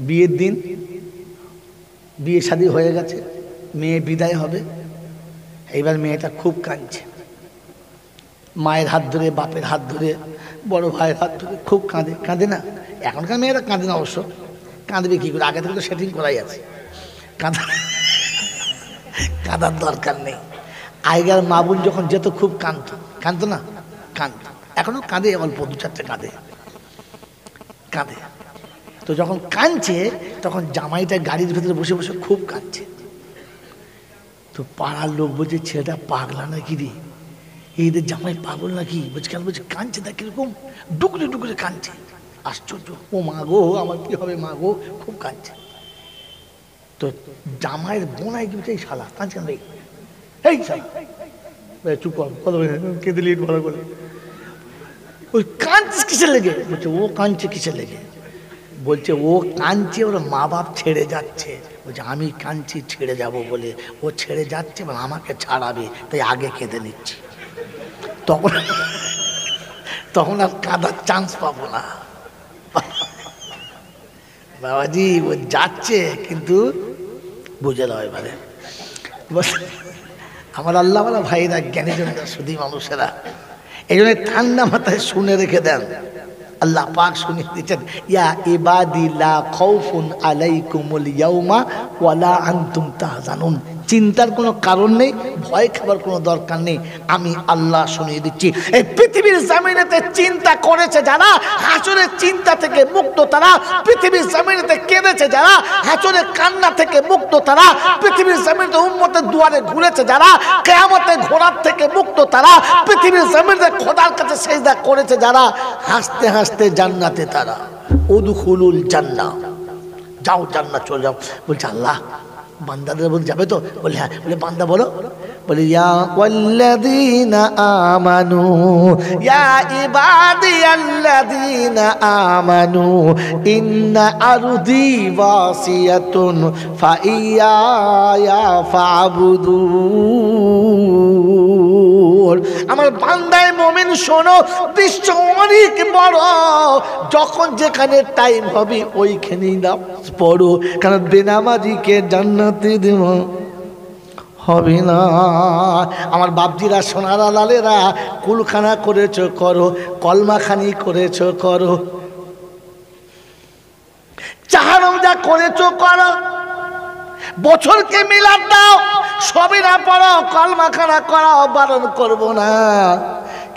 বিয়ের দিন, বিয়ে শাদী হয়ে গেছে, মেয়ে বিদায় হবে। এইবার মেয়েটা খুব কাঁদছে, মায়ের হাত ধরে, বাপের হাত ধরে, বড় ভাইয়ের হাত ধরে খুব কাঁদে। কাঁদে না? এখনকার মেয়েরা কাঁদে না অবশ্য, কাঁদবে কি করে, আগে থেকে তো সেটিং করাই আছে, কাঁদার দরকার নেই। আগেকার মা বোন যখন যেত খুব কাঁদতো না? কাঁদতো, এখনো কাঁদে, অল্প দু চারটে কাঁদে। তো যখন কাঁদছে তখন জামাইটা গাড়ির ভেতরে বসে বসে খুব কাঁদছে। তো পাড়ার লোক বলছে ছেলেটা পাগলা নাকি রে, এদের জামাই পাগল নাকি? বলছে কেন? বলছে কাঁদছে, দেখ কিরকম ডুকরে ডুকরে কাঁদছে। আশ্চর্য, ও মা গো, আমার কি হবে মা গো, খুব কাঁদছে। তো জামাইয়ের বোনাই কি বলছে, এই শালা কাঁদছে কেন? এই শালা চুপ কর, কথা বলে কেঁদে লিট ভালো করে। ওই কাঁদছিস কিসের লেগে? বলছে ও কাঁদছে কিসের লেগে? বলছে ও কাঁদছে ওর মা বাপ ছেড়ে যাচ্ছে। বলছে আমি কাঁদছি ছেড়ে যাব বলে, ও ছেড়ে যাচ্ছে মানে আমাকে ছাড়াবে, তাই আগে কেঁদে নিচ্ছি। তখন আর কাঁদার চান্স পাবো না। বাবাজি ও যাচ্ছে কিন্তু বুঝে নাও এবারে। আমার আল্লাহওয়ালা ভাইরা, জ্ঞানীজনরা, শুধু মানুষেরা, এই জন্য ঠান্ডা মাথায় শুনে রেখে দেন। আল্লাহ পাক শুনিয়ে দিচ্ছেন, ইয়া ইবাদি লা খাউফুন আলাইকুমুল ইয়াউমা ওয়ালা আনতুম তাহজানুন। চিন্তার কোনো কারণ নেই, ভয় খাবার কোনো দরকার নেই, আমি আল্লাহ শুনিয়ে দিচ্ছি। এই পৃথিবীর জমিনেতে চিন্তা করেছে যারা, হাসরের চিন্তা থেকে মুক্ত তারা। পৃথিবীর জমিনেতে কেঁদেছে যারা, হাসরের কান্না থেকে মুক্ত তারা। পৃথিবীর জমিনেতে উম্মতের দুয়ারে ঘুরেছে যারা, কিয়ামতে ঘোরার থেকে মুক্ত তারা। পৃথিবীর জমিনে খোদার কাছে সিজদা করেছে যারা, হাসতে হাসতে জান্নাতে তারা। উদখুলুল জান্নাহ, যাও জান্নাত চলে যাও। বলছে আল্লাহ বান্দাদের বলে যাবে তো? বলে হ্যাঁ। বলে বান্দা বলো, বলে ইয়া ওয়াল্লাযীনা আমানু, ইয়া ইবাদিয়াল্লাযীনা আমানু ইন্না আরদি ওয়াসিয়াতুন ফাইয়ায়া ফাবুদুন। আমার বান্দায়ে মুমিন শোনো, বিশ্ব অনেক বড়, যখন যেখানে টাইম হবে ওইখানেই নামাজ পড়ো, কারণ বেনামাজিকে জান্নাতে দেওয়া হবে না। আমার বাপজিরা, সোনারা, লালেরা, কুলখানা করেছো করো, কলমাখানি করেছো করো, চাহারম যা করেছো করো, বছরকে মিলাদ দাও, সবই না পড়ো, কলমাখানা করাও, বারণ করবো না,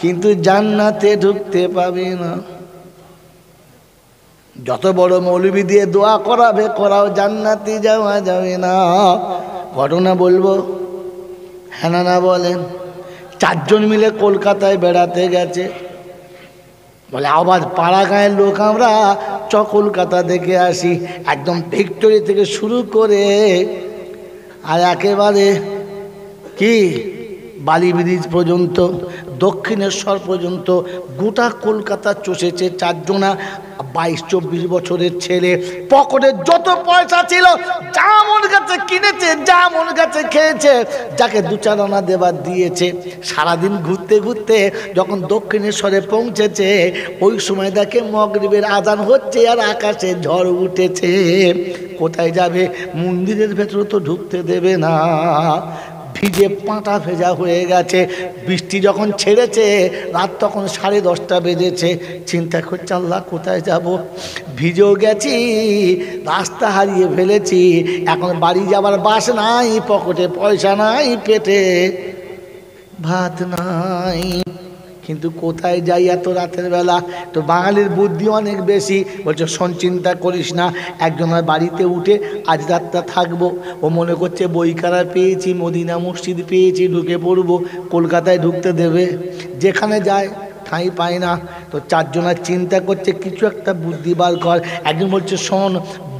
কিন্তু জান্নাতে ঢুকতে পাবে না। যত বড় মৌলবি দিয়ে দোয়া করাবে করাও, জান্নাতে যাওয়া যাবে না। ঘটনা বলবো, হ্যাঁ না বলেন? 4 জন মিলে কলকাতায় বেড়াতে গেছে। বলে আবার পাড়া গাঁয়ের লোক আমরা, কলকাতা দেখে আসি, একদম ভিক্টোরি থেকে শুরু করে আর একেবারে কি বালি ব্রিজ পর্যন্ত, দক্ষিণেশ্বর পর্যন্ত গোটা কলকাতা চষেছে 4 জনা। 22-24 বছরের ছেলে, পকেটে যত পয়সা ছিল যা মন গাছে কিনেছে, যা মন গাছে খেয়েছে, যাকে 2-4 আনা দেবার দিয়েছে। সারাদিন ঘুরতে ঘুরতে যখন দক্ষিণেশ্বরে পৌঁছেছে, ওই সময় দেখে মাগরিবের আজান হচ্ছে আর আকাশে ঝড় উঠেছে। কোথায় যাবে? মন্দিরের ভেতরে তো ঢুকতে দেবে না, ভিজে পাঁটা ভেজা হয়ে গেছে। বৃষ্টি যখন ছেড়েছে, রাত তখন 10:30 বেজেছে। চিন্তা করছে আল্লাহ কোথায় যাব, ভিজেও গেছি, রাস্তা হারিয়ে ফেলেছি, এখন বাড়ি যাবার বাস নাই, পকেটে পয়সা নাই, পেটে ভাত নাই, কিন্তু কোথায় যাই এত রাতের বেলা? তো বাঙালির বুদ্ধি অনেক বেশি। বলছে শোন, চিন্তা করিস না, একজনের বাড়িতে উঠে আজ রাতটা থাকবো। ও মনে করছে বইকারা পেয়েছি, মদিনা মসজিদ পেয়েছি, ঢুকে পড়বো, কলকাতায় ঢুকতে দেবে? যেখানে যায় ঠাঁই পায় না। তো 4 জনের চিন্তা করছে কিছু একটা বুদ্ধি বার কর। একজন বলছে শোন,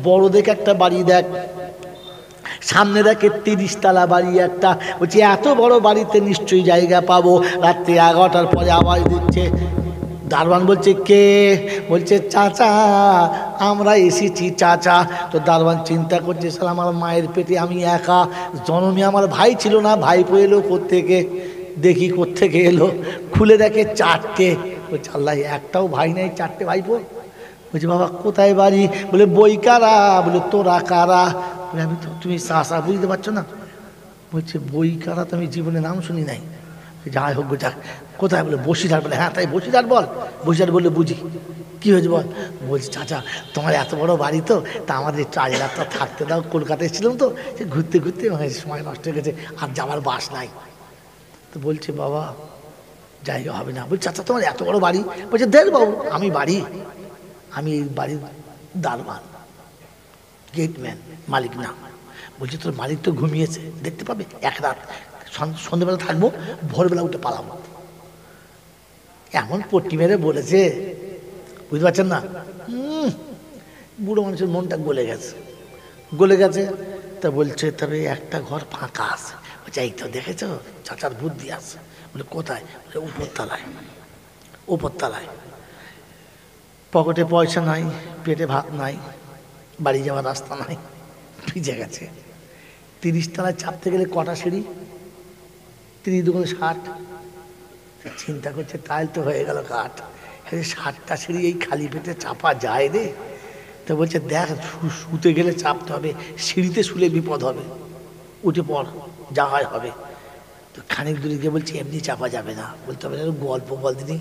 বড় দেখে একটা বাড়ি দেখ, সামনে দেখে 30 তলা বাড়ি একটা। বলছি এত বড় বাড়িতে নিশ্চয়ই জায়গা পাবো। রাত্রি 11টার পরে আওয়াজ দিচ্ছে, দারোয়ান বলছে কে? বলছে চাচা, আমরা এসেছি চাচা। তো দারোয়ান চিন্তা করছে, স্যার আমার মায়ের পেটে আমি একা, জননী আমার ভাই ছিল না, ভাইপো এলো কোত্থেকে, দেখি কোত্থেকে এলো। খুলে দেখে 4টে। বলছে আল্লাহ, একটাও ভাই নেই, 4টে ভাইপো। বলছে বাবা কোথায় বাড়ি? বলে বইকারা। বলে তোরা কারা? বলে আমি তো, তুমি চাষা বুঝতে পারছো না? বলছে বইকারা তো আমি জীবনে নাম শুনি নাই। যাই হোক যা, কোথায়? বলে বসিরহাট। বলে হ্যাঁ তাই বসিরহাট বল। বসিরহাট বললে বুঝি। কী হয়েছে বল? বলছি চাচা তোমার এত বড় বাড়ি তো, তা আমাদের একটু আজ রাতটা থাকতে দাও, কলকাতায় ছিলাম তো, সে ঘুরতে ঘুরতে সময় নষ্ট হয়ে গেছে, আর যাওয়ার বাস নাই। তো বলছে বাবা জায়গা হবে না। বলছি চাচা তোমার এত বড় বাড়ি? বলছে দেখ বাবু আমি বাড়ি, আমি এই বাড়ির দারোয়ান, গেটম্যান, মালিক না। বলছে তোর মালিক তো ঘুমিয়েছে, দেখতে পাবে এক রাত, সন্ধ্যেবেলা থাকবো, ভোরবেলা উঠে পালাবো। এমন পট্টি মেরে বলেছে, বুঝতে পারছেন না? বুড়ো মানুষের মনটা গলে গেছে, গলে গেছে। তা বলছে তবে একটা ঘর ফাঁকা আছে। বলছে এই তো দেখেছো চাচার বুদ্ধি আছে। বলে কোথায়? বলে উপরতলায়। উপরতলায় পকেটে পয়সা নাই, পেটে ভাত নাই, বাড়ি যাওয়ার রাস্তা নাই, ভিজে গেছে। 30 তলায় চাপতে গেলে কটা সিঁড়ি? 30 দুগুণে 60। চিন্তা করছে তাই তো হয়ে গেল কাঠ। 60টা সিঁড়ি এই খালি পেটে চাপা যায় রে? তো বলছে দেখ শুতে গেলে চাপতে হবে, সিঁড়িতে শুলে বিপদ হবে, উঠে পড়, যা হয় হবে। তো খানিক দূরে গিয়ে বলছে এমনি চাপা যাবে না, বলতে হবে গল্প বল দিনি।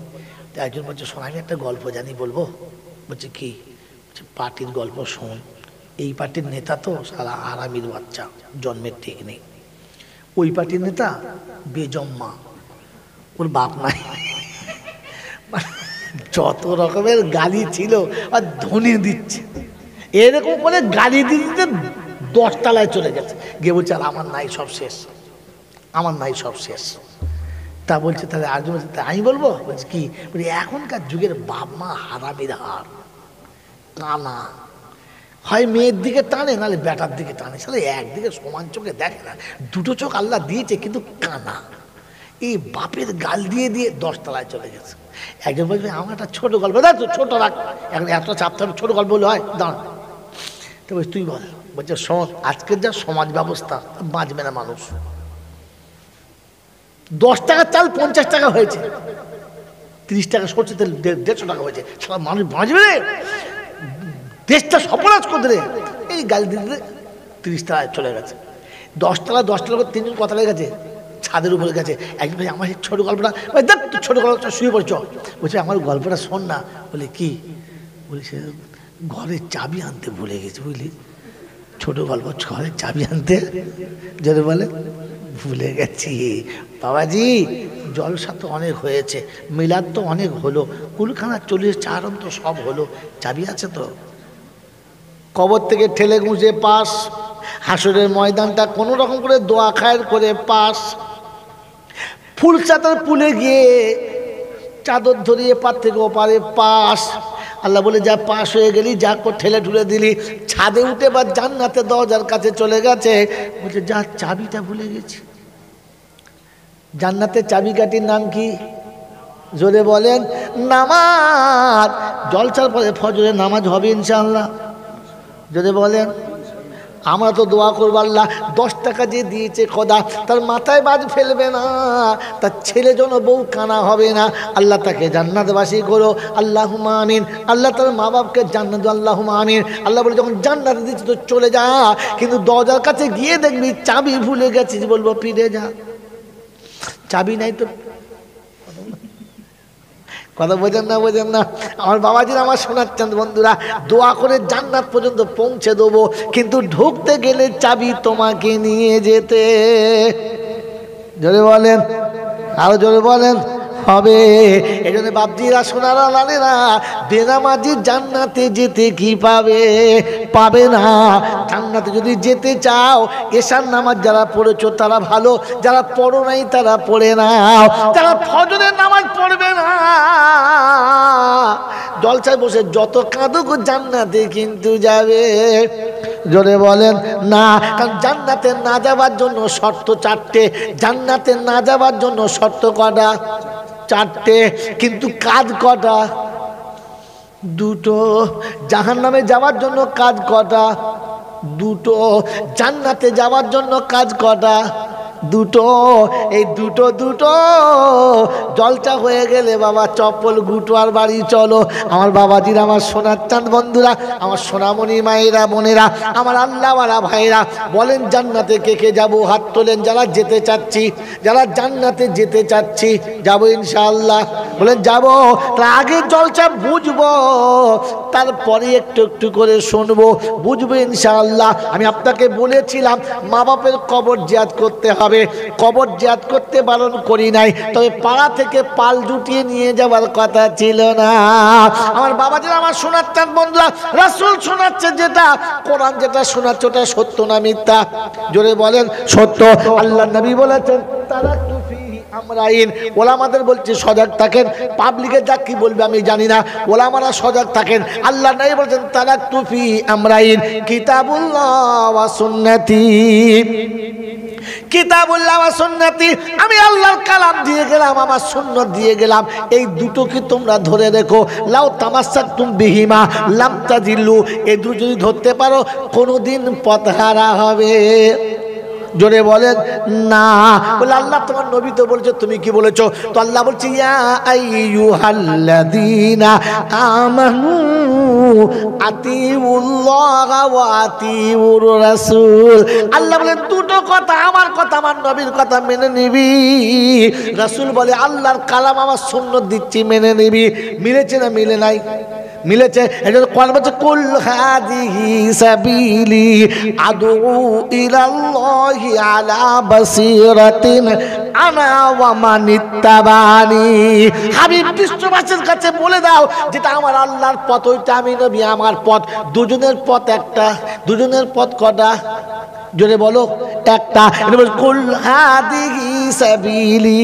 তো একজন বলছে শোন আমি একটা গল্প জানি, বলবো? বলছে কি? বলছে পার্টির গল্প শোন। এই পার্টির নেতা তো সারা আরামির বাচ্চা, জন্মের ঠিক নেই। ওই পার্টির নেতা বেজম্মা, ওর বাপ নাই। যত রকমের গালি ছিল আর ধনী দিচ্ছে, এরকম করে গালি দিতে 10 তলায় চলে গেছে। গিয়ে বলছে আর আমার নাই, সব শেষ, আমার নাই, সব শেষ। তা বলছে তাহলে আজ বলছে আমি বলবো? বলছে কি? বলি এখনকার যুগের বাপ মা হারামির হার, কানা, হয় মেয়ের দিকে টানে নাহলে বেটার দিকে টানে, সালে একদিকে সমান চোখে দেখে না। দুটো চোখ আল্লাহ দিয়েছে কিন্তু কানা। এই বাপের গাল দিয়ে দিয়ে 10 তলায় চলে গেছে। একজন বলবে আমার একটা ছোট গল্প, দেখ তো ছোট রাখ, এখন এত চাপতে হবে, ছোট গল্প বলে হয়, দাঁড়া। তো বলছি তুই বল। বলছে শোন আজকের যা সমাজ ব্যবস্থা, বাঁচবে না মানুষ। 10 টাকার চাল 50 টাকা হয়েছে, 30 টাকা সরষে তেল 150 টাকা হয়েছে, সারা মানুষ বাঁচবে? দেশটা সপরাজ করে রে। এই গালি দিতে 30 টাকায় চলে গেছে। 10 তলা 10 তলা করে 3জন কথা লেগে গেছে, ছাদের উপরে গেছে। একজন ভাই আমার ছোট গল্পটা, দেখ ছোট গল্পটা শুয়ে পড়ছ। বলছে আমার গল্পটা শোন না। বলে কি? বলছে ঘরের চাবি আনতে ভুলে গেছে, বুঝলি? ছোট গল্প, ঘরের চাবি আনতে যদি বলে ভুলে গেছি। বাবাজি জলসা তো অনেক হয়েছে, মিলাদ তো অনেক হলো, কুলখানা 40 চারণ তো সব হলো, চাবি আছে তো? কবর থেকে ঠেলে গুঁজে পাস, হাসরের ময়দানটা কোনো রকম করে দোয়া খায়ের করে পাস, ফুলচাতার পুলে গিয়ে চাদর ধরিয়ে পার থেকে ওপারে পাস। আল্লাহ বলে যা পাস হয়ে গেলি, যা ঠেলে ঠুলে দিলি, ছাদে উঠে বা জান্নাতে দরজার কাছে চলে গেছে। বলছে যা চাবিটা ভুলে গেছি। জান্নাতের চাবিকাঠির নাম কি? জোরে বলেন। নামাজ। জলসার পরে ফজরে নামাজ হবে ইনশাআল্লাহ, যদি বলেন। আমরা তো দোয়া করবো আল্লাহ 10 টাকা যে দিয়েছে খোদা তার মাথায় বাজ ফেলবে না, তার ছেলে যেন বউ কানা হবে না, আল্লাহ তাকে জান্নাতবাসী করো, আল্লাহুম্মা আমিন। আল্লাহ তার মা বাপকে জান্নাত দাও, আল্লাহুম্মা আমিন। আল্লাহ বলে যখন জান্নাত দিচ্ছি তো চলে যা, কিন্তু দরজার কাছে গিয়ে দেখবি চাবি ভুলে গেছিস, বলবো ফিরে যা। চাবি নাই তো কথা বোঝেন না, বোঝেন না। আমার বাবাজিরা আমার শোনাচ্ছেন বন্ধুরা, দোয়া করে জান্নাত পর্যন্ত পৌঁছে দেবো, কিন্তু ঢুকতে গেলে চাবি তোমাকে নিয়ে যেতে। জোরে বলেন, আরো জোরে বলেন হবে। এই জন্য বাপজিরা সোনারা লালেরা, বেনামাজি জান্নাতে যেতে কি পাবে? পাবে না। জান্নাতে যদি যেতে চাও, এশার নামাজ যারা পড়েছো তারা ভালো, যারা পড়ো নাই তারা পড়ে নাও। যারা ফজরের নামাজ পড়বে না, জলসায় বসে যত কাঁদুক জান্নাতে কিন্তু যাবে। জোরে বলেন না। কারণ জান্নাতে না যাবার জন্য শর্ত 4টে, জান্নাতে না যাবার জন্য শর্ত কটা? 4টে, কিন্তু কাজ কটা? 2টো। জাহান্নামে যাওয়ার জন্য কাজ কটা? 2টো। জান্নাতে যাওয়ার জন্য কাজ কটা? দুটো, এই দুটো দুটো জলটা হয়ে গেলে বাবা চপ্পল গুটো আর বাড়ি চলো। আমার বাবাজিরা, আমার সোনার চাঁদ বন্ধুরা, আমার সোনামণি মায়েরা, বোনেরা, আমার আল্লাহওয়ালা ভাইরা, বলেন জান্নাতে কে কে যাবো? হাত তোলেন যারা যেতে চাচ্ছি, যারা জান্নাতে যেতে চাচ্ছি। যাবো ইনশাআল্লাহ, বলেন যাবো। তার আগে জলটা বুঝবো, তারপরে একটু একটু করে শুনবো, বুঝবো ইনশাআল্লাহ। আমি আপনাকে বলেছিলাম মা বাপের কবর জিয়ারত করতে হবে, কবর জিয়ারত করতে বারণ করি নাই, তবে পাড়া থেকে পাল জুটিয়ে নিয়ে যাওয়ার কথা ছিল না। আমার বাবাজিরা, আমার শোনার চান বন্ধুরা, রাসূল শোনাচ্ছে যেটা, কোরআন যেটা শোনাচ্ছে ওটা সত্য না মিথ্যা? জোরে বলেন সত্য। আল্লাহ নবী বলেছেন তারাকতু ফীহি আমরাইন। ওলামাদের বলছে সজাগ থাকেন, পাবলিকে যা কি বলবে আমি জানি না, ওলামারা সজাগ থাকেন। আল্লাহ নবী বলেছেন তারাকতু ফীহি আমরাইন, কিতাবুল্লাহ ওয়া সুন্নতি। কিতাবুল্লাহ ওয়া সুন্নতি, আমি আল্লাহর কালাম দিয়ে গেলাম, আমার সুন্নাত দিয়ে গেলাম, এই দুটোকে তোমরা ধরে রেখো। লাউ তামাসসাকতুম বিহিমা লাম তাজিল্লু, এই দুটো যদি ধরতে পারো কোনোদিন পথহারা হবে। জোরে বলেন না। বলে আল্লাহ তোমার নবী তো বলছো, তুমি কি বলেছো? তো আল্লাহ বলছে ইয়া আইয়ুহাল্লাযীনা আমানু আতিউল্লাহ ওয়া আতিউর রাসূল। আল্লাহ বলে দুটো কথা, আমার কথা আমার নবীর কথা মেনে নিবি। রাসূল বলে আল্লাহর কালাম আমার সুন্নাত দিচ্ছি, মেনে নিবি। মিলেছে না মিলে নাই? মিলেছে। এজন্য কোরআন বলছে কুল হাদিহি সাবিলি আদউ ইলাল্লাহি আলা বাসীরাতিন আনা ওয়া মানিত্তাবানি। হাবিব বিশ্ববাসীর কাছে বলে দাও যেটা আমার আল্লাহর পথ, ওইটা আমি নবী আমার পথ। দুজনের পথ একটা, দুজনের পথ কটা? জোরে বলো একটা। কুল হাদিহি সাবিলি,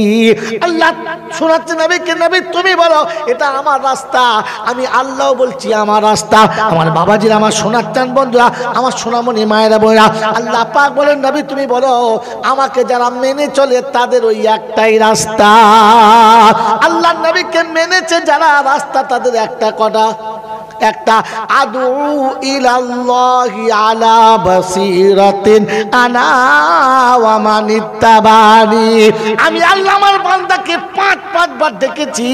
আল্লাহ শোনাচ্ছে নবীকে, নবী তুমি বলো এটা আমার রাস্তা, আমি আল্লাহ বলছি আমার রাস্তা। আমার বাবাজিরা, আমার সোনার চান বন্ধুরা, আমার সোনামণি মায়েরা বোনেরা, আল্লাহ পাক বলেন নবী তুমি বলো আমাকে যারা মেনে চলে তাদের ওই একটাই রাস্তা। আল্লাহ নবীকে মেনেছে যারা, রাস্তা তাদের একটা, কটা? একটা। আদু ইলাল্লাহি আলা বাসীরাতিন আনা ওয়া মানিত্তাবানি। আমি আল্লাহ আমার বান্দাকে পাঁচবার ডেকেছি,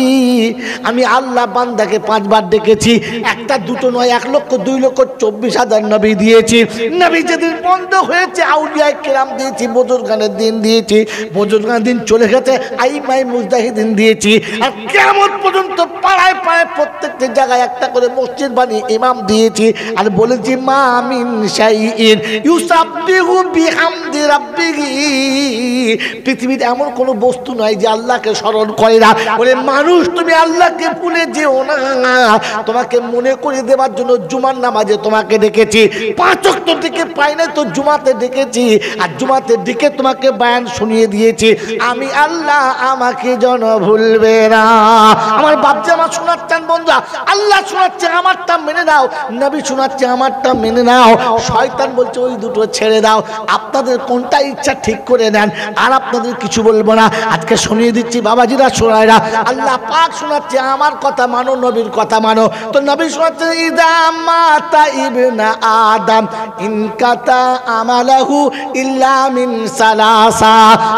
আমি আল্লাহ বান্দাকে 5 বার ডেকেছি। একটা দুটো নয়, 1,02,24,000 নবী দিয়েছি। নবী যেদিন বন্ধ হয়েছে আউলিয়া কিরাম দিয়েছি, বুজুর্গানের দিন দিয়েছি, বুজুর্গানের দিন চলে গেছে আইমাই মুজতাহিদিন দিয়েছি। আর কিয়ামত পর্যন্ত পাড়ায় পাড়ায় প্রত্যেকটা জায়গায় একটা করে মসজিদ বানিয়ে ইমাম দিয়েছি। আর বলেছি মা মিন শাইইন ইউসাব্বিহু বিহামদি রাব্বিহি, পৃথিবীতে এমন কোনো বস্তু নাই যে আল্লাহকে স্মরণ করে না। বলে মানুষ তুমি আল্লাহকে ভুলে যেও না, তোমাকে মনে করে দেওয়ার জন্য জুমার নামাজে তোমাকে ডেকেছি। 5 ওয়াক্ত থেকে পাই না তো জুমাতে ডেকেছি, আর জুমাতে ডেকে তোমাকে বয়ান শুনিয়ে দিয়েছি। আমি আল্লাহ, আমাকে যেন ভুলবে না। আমার বাপজি, আমার শোনাচ্ছেন বন্ধুরা, আল্লাহ শোনাচ্ছে আমারটা মেনে নাও, নবী শোনাচ্ছে আমারটা মেনে নাও। শয়তান বলছে ওই দুটো ছেড়ে দাও, আপনাদের কোনটা ইচ্ছা ঠিক করে নেন, আর আপনাদের কিছু বলবো না। আজকে শুনিয়ে দিচ্ছি বাবাজিরা, শোনায়রা, আল্লাহ পাক শোনাচ্ছে আমার কথা মানো, নবীর কথা মানো। তো নবী শোনাচ্ছে ইদা মাতা ইবনা আদম ইনকাতা আমালাহু ইল্লা মিন সালাসা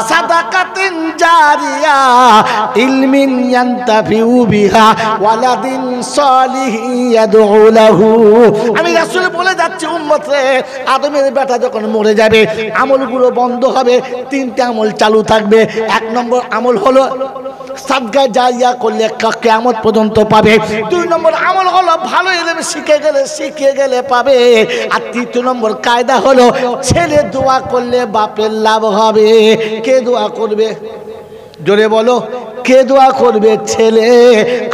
সাদাকাতিন জারিয়া ইলমিন ইয়ানতাফিউ বিহা ওয়ালাদিন সালিহিন ইয়াদউ লাহু। আমি রাসূল বলে যাচ্ছি উম্মত রে, আদমের বেটা যখন মরে যাবে আমলগুলো বন্ধ হবে, 3টে আমল চালু থাকবে। 1 নম্বর আমল হলো সাদকা জারিয়া করলে কিয়ামত পর্যন্ত পাবে। 2 নম্বর আমল হলো ভালো ইলম শিখে গেলে পাবে। আর 3 নম্বর কায়দা হলো ছেলে দোয়া করলে বাপের লাভ হবে। কে দোয়া করবে? জোরে বলো, কে দোয়া করবে? ছেলে।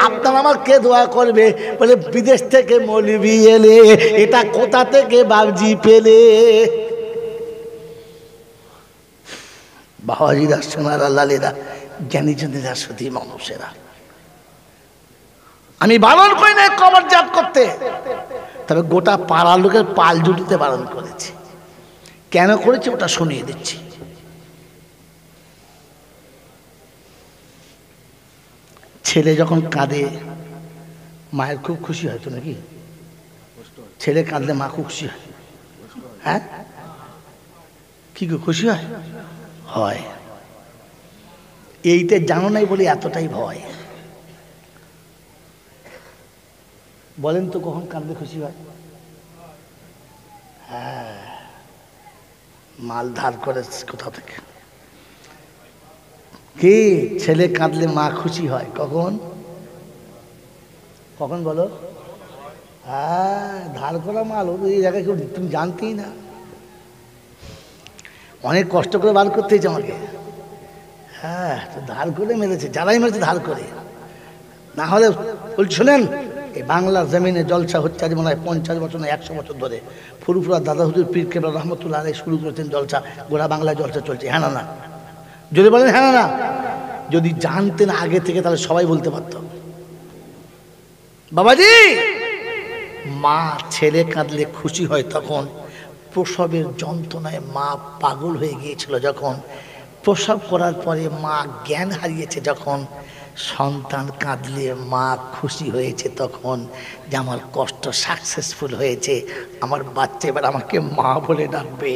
আপনার আমার কে দোয়া করবে? বলে বিদেশ থেকে মৌলবি এলে, এটা কোথা থেকে বাবজি পেলে? বাবাজিরা, সোনারা, লালেরা, জ্ঞানী জনেরা, সতী মানুষেরা, আমি বারণ করি না কবর জাত করতে, তবে গোটা পাড়ার লোকের পাল জুটিতে বারণ করেছি। কেন করেছি ওটা শুনিয়ে দিচ্ছি। ছেলে যখন কাঁদে মায়ের খুব খুশি হয় তো নাকি? ছেলে কাঁদলে মা খুব খুশি হয়। হ্যাঁ, কি খুশি হয়? হয়। এইটা জানো নাই বলে এতটাই ভয়। বলেন তো কখন কাঁদলে খুশি হয়? হ্যাঁ, মাল ধার করে কোথা থেকে। কি ছেলে কাঁদলে মা খুশি হয় কখন? কখন বলো? হ্যাঁ, ধার করা মাল এই জায়গায় কেউ তুমি জানতেই না। অনেক কষ্ট করে বার করতে হয়েছে আমাকে। হ্যাঁ, তো ধার করে মেরেছে, যারাই মেরেছে ধার করে। না হলে বলছি শোনেন, এই বাংলার জমিনে জলসা হচ্ছে আজ মনে হয় 50 বছর না 100 বছর ধরে। ফুরফুরা দাদা হুজুর পীর কেবলা রহমতুল্লাহ আলাইহি শুরু করেছেন জলসা, গোড়া বাংলায় জলসা চলছে। হ্যাঁ না? যদি বলেন হ্যাঁ না? যদি জানতেন আগে থেকে তাহলে সবাই বলতে পারত। বাবাজি, মা ছেলে কাঁদলে খুশি হয় তখন প্রসবের যন্ত্রণায় মা পাগল হয়ে গিয়েছিল যখন, প্রসব করার পরে মা জ্ঞান হারিয়েছে যখন, সন্তান কাঁদলে মা খুশি হয়েছে তখন যে আমার কষ্ট সাকসেসফুল হয়েছে, আমার বাচ্চা এবার আমাকে মা বলে ডাকবে।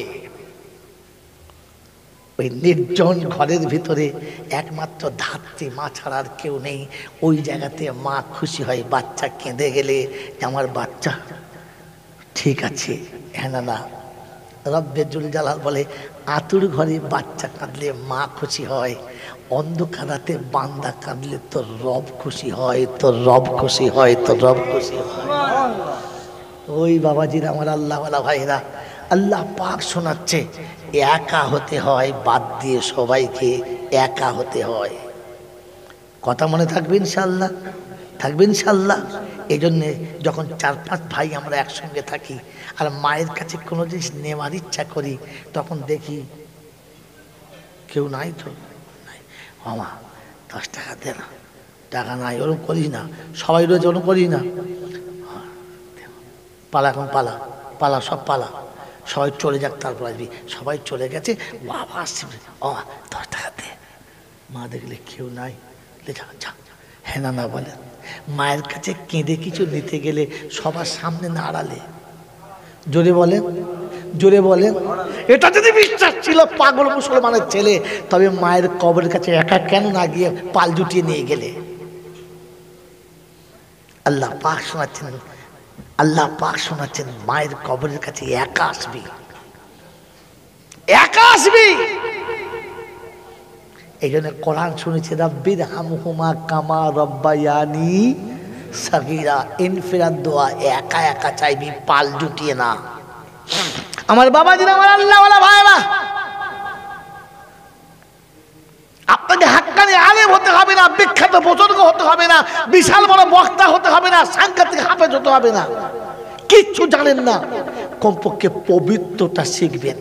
ওই নির্জন ঘরের ভিতরে একমাত্র ধাত্রী মা ছাড়া আর কেউ নেই। ওই জায়গাতে মা খুশি হয় বাচ্চা কেঁদে গেলে, আমার বাচ্চা ঠিক আছে। হ্যাঁ না? রব্বে জুল জালাল বলে, আতুর ঘরে বাচ্চা কাঁদলে মা খুশি হয়, অন্ধকারাতে বান্দা কাঁদলে তোর রব খুশি হয়, তোর রব খুশি হয়, তোর রব খুশি হয়। ওই বাবাজিরা, আমার আল্লাহওয়ালা ভাইরা, আল্লাহ পাক শোনাচ্ছে একা হতে হয়, বাদ দিয়ে সবাইকে একা হতে হয়। কথা মনে থাকবে ইনশাল্লাহ? থাকবে ইনশাল্লাহ? এই জন্যে যখন 4-5 ভাই আমরা একসঙ্গে থাকি আর মায়ের কাছে কোনো জিনিস নেওয়ার ইচ্ছা করি, তখন দেখি কেউ নাই তো নাই, মামা 10 টাকা দে না, টাকা নাই, ওরকম করিস না, সবাই রয়েছে ওরকম করিস না, পালা, এখন পালা পালা, সব পালা, সবাই চলে যাক তারপর আসবি। সবাই চলে গেছে, বাবা আসছে, ও 10 টাকা দে। মা দেখলে কেউ নাই, যা। হ্যাঁ না বলেন? মায়ের কাছে কেঁদে কিছু নিতে গেলে সবার সামনে না আড়ালে। জোরে বলেন, জোরে বলেন। এটা যদি বিশ্বাস ছিল পাগল মুসলমানের ছেলে, তবে মায়ের কবরের কাছে একা কেন না গিয়ে পাল জুটিয়ে নিয়ে গেলে? আল্লাহ পাক শোনাচ্ছেন, আল্লাহ পাক শোনাচ্ছেন মায়ের কবরের কাছে একা আসবি, একা আসবি। এই জন্য কোরআন শুনেছি, রাব্বির হামহুমা কামা রব্বায়ানি সাগীরা। ইনফিরাদ দোয়া একা একা চাইবি, পাল জুটিয়ে না। আমার বাবাজিরা, আমার আল্লাহওয়ালা ভাইরা, আপনাকে হাক্কানি আলেম হতে হবে না, বিখ্যাত বুজুর্গ হতে হবে না, বিশাল বড় বক্তা হতে হবে না, সাংঘাতিক হাফেজ হতে হবে না, কিচ্ছু জানেন না, কমপক্ষে পবিত্রতা শিখবেন।